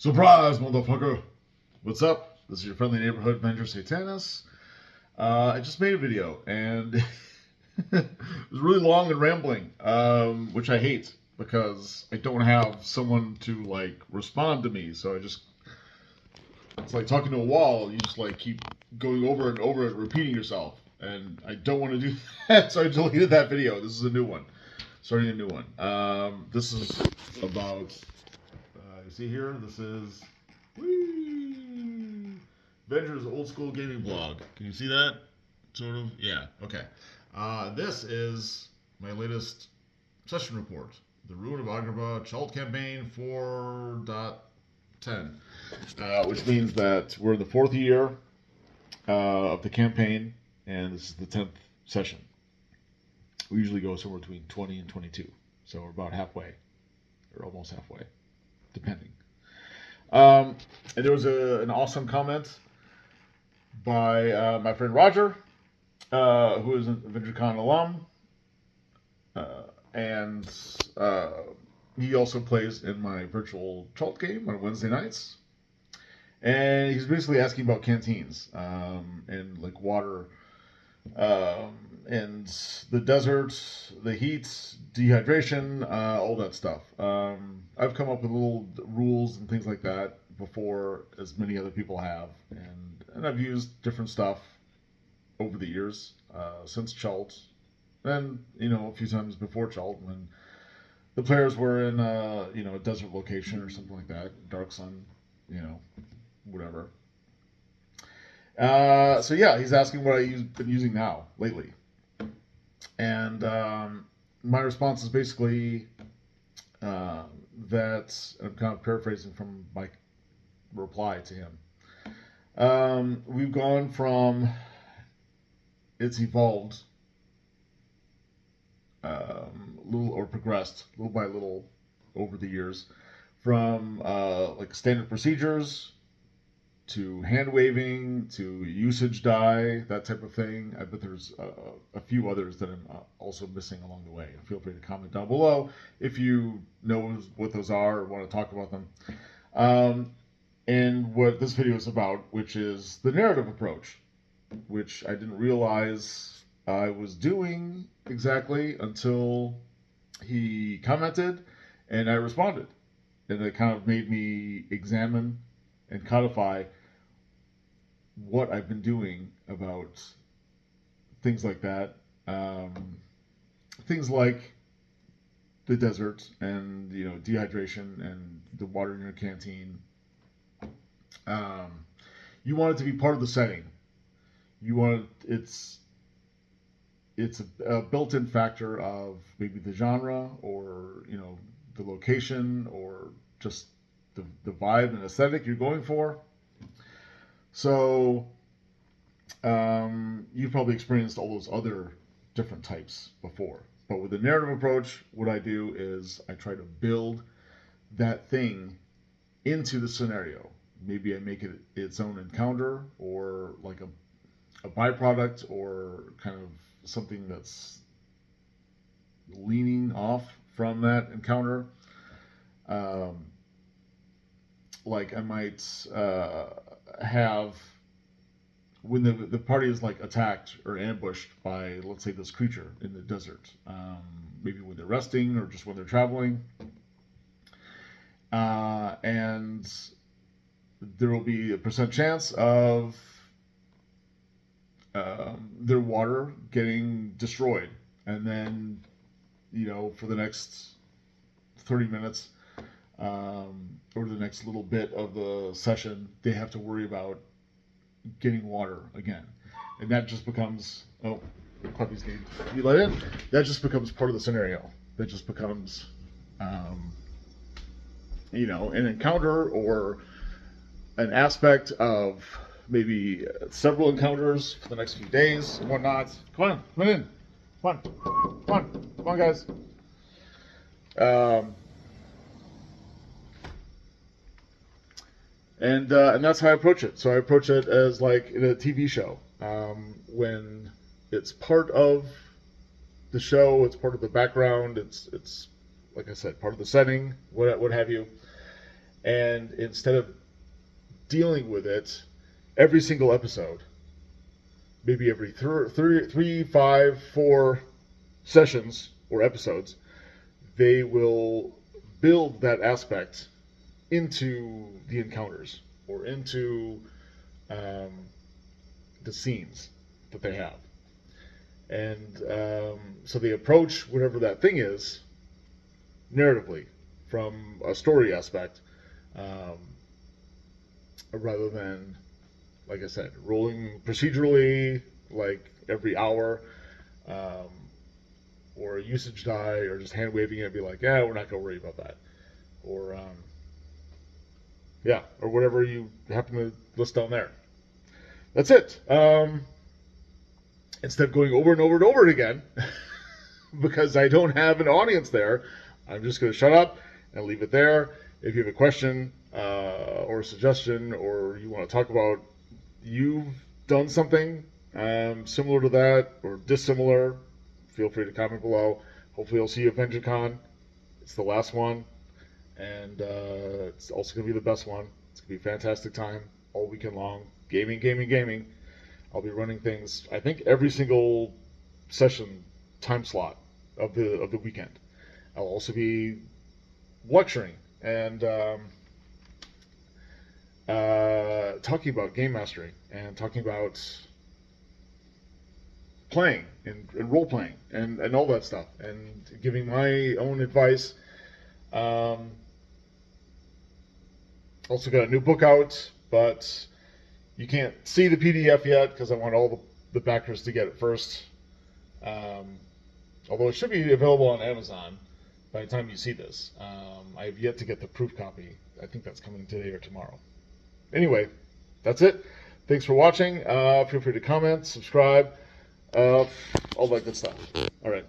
Surprise, motherfucker! What's up? This is your friendly neighborhood Venger Satanis. I just made a video and it was really long and rambling, which I hate because I don't have someone to respond to me. So it's like talking to a wall. You just keep going over and over and repeating yourself, and I don't want to do that. So I deleted that video. This is a new one, starting a new one. This is about. You see here, this is Venger's old school gaming blog. Can you see that? Sort of? Yeah, okay. This is my latest session report. The Ruin of Agrabah Chult campaign 4.10. Which means that we're in the 4th year of the campaign, and this is the 10th session. We usually go somewhere between 20 and 22. So we're about halfway, or almost halfway, depending. And there was an awesome comment by my friend Roger, who is an AdventureCon alum, and he also plays in my virtual Chult game on Wednesday nights. And he's basically asking about canteens and water and the desert, the heat, dehydration, all that stuff. I've come up with little rules and things like that before, as many other people have, and I've used different stuff over the years since Chult, and a few times before Chult when the players were in a desert location or something like that, Dark Sun, whatever. So yeah, he's asking what I've been using now lately, and my response is basically that I'm kind of paraphrasing from my reply to him. We've gone from it's evolved little or progressed little by little over the years from standard procedures to hand waving, to usage die, that type of thing. I bet there's a few others that I'm also missing along the way. Feel free to comment down below if you know what those are or want to talk about them. And what this video is about, which is the narrative approach, which I didn't realize I was doing exactly until he commented and I responded. And it kind of made me examine and codify what I've been doing about things like that. Things like the desert and dehydration and the water in your canteen. You want it to be part of the setting. You want it's a built-in factor of maybe the genre or the location or just the vibe and aesthetic you're going for. So you've probably experienced all those other different types before. But with the narrative approach, what I do is I try to build that thing into the scenario. Maybe I make it its own encounter or like a byproduct or kind of something that's leaning off from that encounter. Like I might have when the party is attacked or ambushed by, let's say, this creature in the desert, maybe when they're resting or just when they're traveling, and there will be a percent chance of their water getting destroyed, and then for the next 30 minutes or the next little bit of the session, they have to worry about getting water again, and that just becomes the puppies need to be let in. That just becomes part of the scenario. That just becomes an encounter or an aspect of maybe several encounters for the next few days and whatnot. Come on in. Come on, guys. And that's how I approach it. So I approach it as like in a TV show, when it's part of the show, it's part of the background, it's like I said, part of the setting, what have you. And instead of dealing with it every single episode, maybe every 3, 5, 4 sessions or episodes, they will build that aspect into the encounters or into the scenes that they have. And so they approach whatever that thing is narratively from a story aspect, rather than, like I said, rolling procedurally like every hour, or a usage die, or just hand waving it and be like, yeah, we're not going to worry about that. Or, yeah, or whatever you happen to list down there. That's it. Instead of going over and over and over it again, because I don't have an audience there, I'm just going to shut up and leave it there. If you have a question or a suggestion, or you want to talk about you've done something similar to that or dissimilar, feel free to comment below. Hopefully I'll see you at VengerCon. It's the last one, and it's also going to be the best one. It's going to be a fantastic time all weekend long. Gaming, gaming, gaming. I'll be running things, I think, every single session time slot of the weekend. I'll also be lecturing and talking about game mastery and talking about playing and role playing and all that stuff, and giving my own advice. Also got a new book out, but you can't see the PDF yet because I want all the backers to get it first. Although it should be available on Amazon by the time you see this. I have yet to get the proof copy. I think that's coming today or tomorrow. Anyway, that's it. Thanks for watching. Feel free to comment, subscribe, all that good stuff. All right.